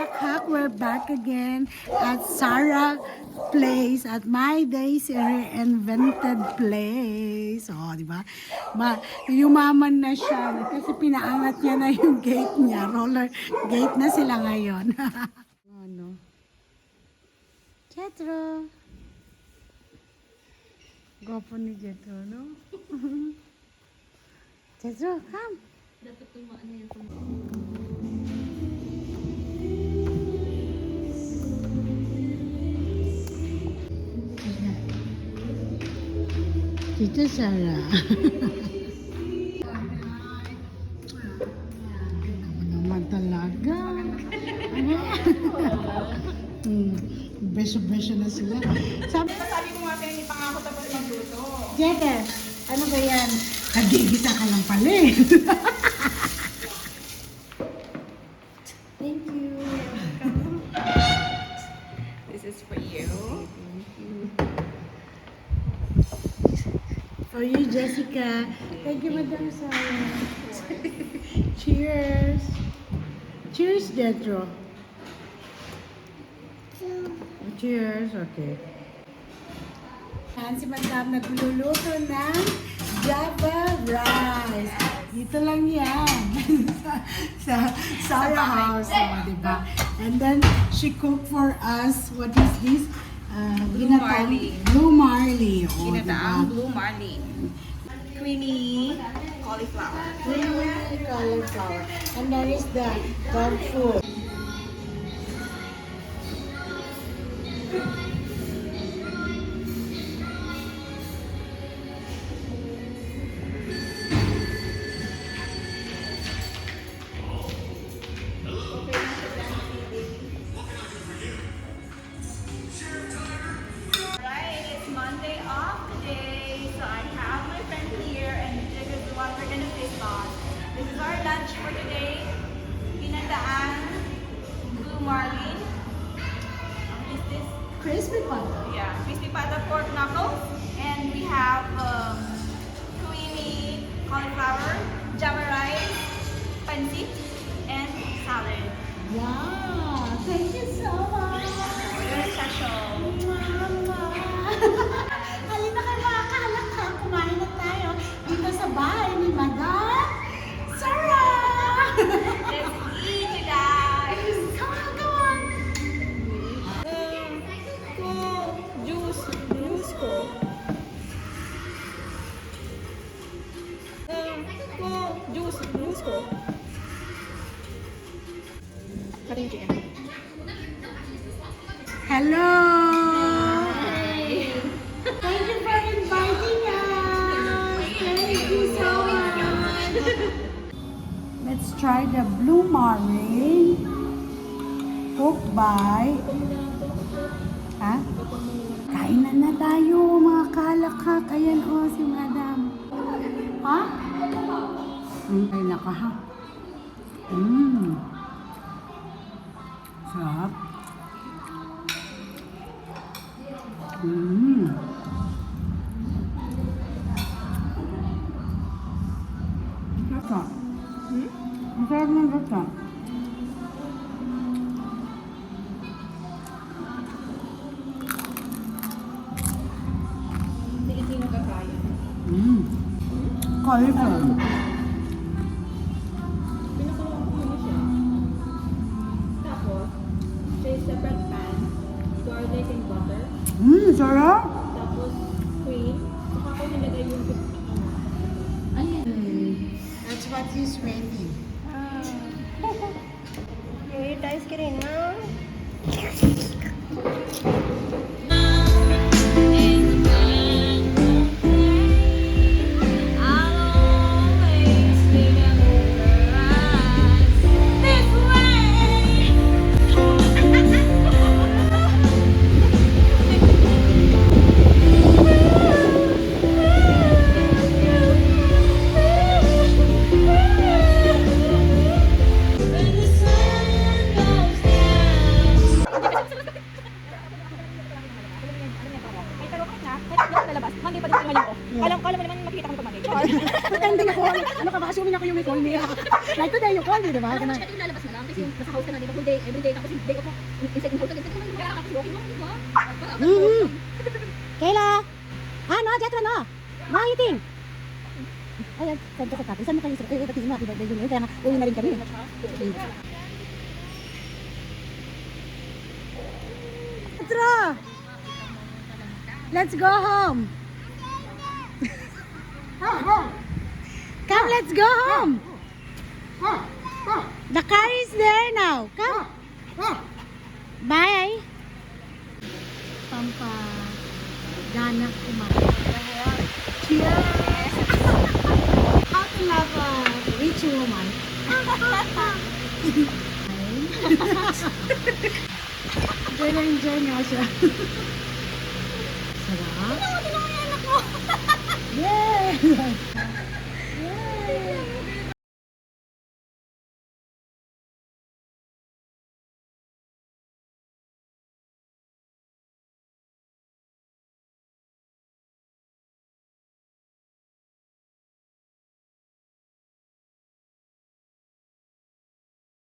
Kalakhak, we're back again at Sarah Place, at My Days Reinvented Place. Oh, di ba? Yumaman na siya kasi pinaangat niya na yung gate niya. Roller gate na sila ngayon. Ano? Jetro. Gwapo ni Jetro, no? Jetro, come. Dapat tumaan na yan. Tita Sarah. Naman talaga. Beso-beso na sila. Sabi Sabi ko nga sa'yo, hindi pa nga ako tapos magluto. Jeter, ano ba yan? Nagigisa ka lang pala eh. Thank you. This is for you. For you, Jessica. Thank you, Madam Sarah. Cheers. Cheers, Jetro. Cheers, okay. Yan, si Madam nagluluto ng Java rice. Dito lang yan. sa Sarah house, diba? And then, she cooked for us, what is this? Blue Marlin. Blue Marlin. Oh, Ginataang diba? blue marlin. Creamy cauliflower. Creamy cauliflower. And there is the dog food. Right, it's Monday off today, so I have my friend here, and this is what we're gonna feast on. This is our lunch for today. Ginataang blue marlin. What is this? Crispy pata. Yeah, crispy pata pork knuckles, and we have creamy cauliflower, java rice, pancit, and salad. Wow! Thank you so much! Very special. Halina kayo mga kalakhan, kumain na tayo dito sa bahay ni Madam Sarah! Let's eat, you guys. Come on, come on! Juice ko. Juice ko. Kating chicken. Hello! Thank you for inviting us! Thank you so much! Let's try the blue marlin cooked by... Ha? Kainan na tayo mga kalakak. Ayan o si Madam. Ha? Ay naka ha. Sarap. Gata. Ang sarap ng gata. Hindi mo kakaya. Cauliflower. Pinakulong ko na siya. Tapos, sa separate pan, garlic and butter. Sarap. Tapos, cream. Saka ko nilagay yung That's what he's waiting. yung ice cream na. Pretending ako. Ano ka ba? Assuming ako yung may call niya. Like today, you call me, di ba? Alam mo, schedule lalabas na lang kasi nasa house ka na, di ba? Whole day, every day, tapos yung day off mo, inside yung house ka, pwede mo yung tapos walking mo, di ba? Kayla! Ano, Jetro, no? What do you think? Ayan, saan ka sa tatay? Saan mo kayo sa tatay? Pati mo, happy birthday yun. Kaya nga, uwi na rin kami. Jetro! Let's go home! Come, let's go home! The car is there now. Come. Bye. Pampa ganak kumain. Cheers. How to love a rich woman. Enjoy nga siya. Sarap. Yay! Yay!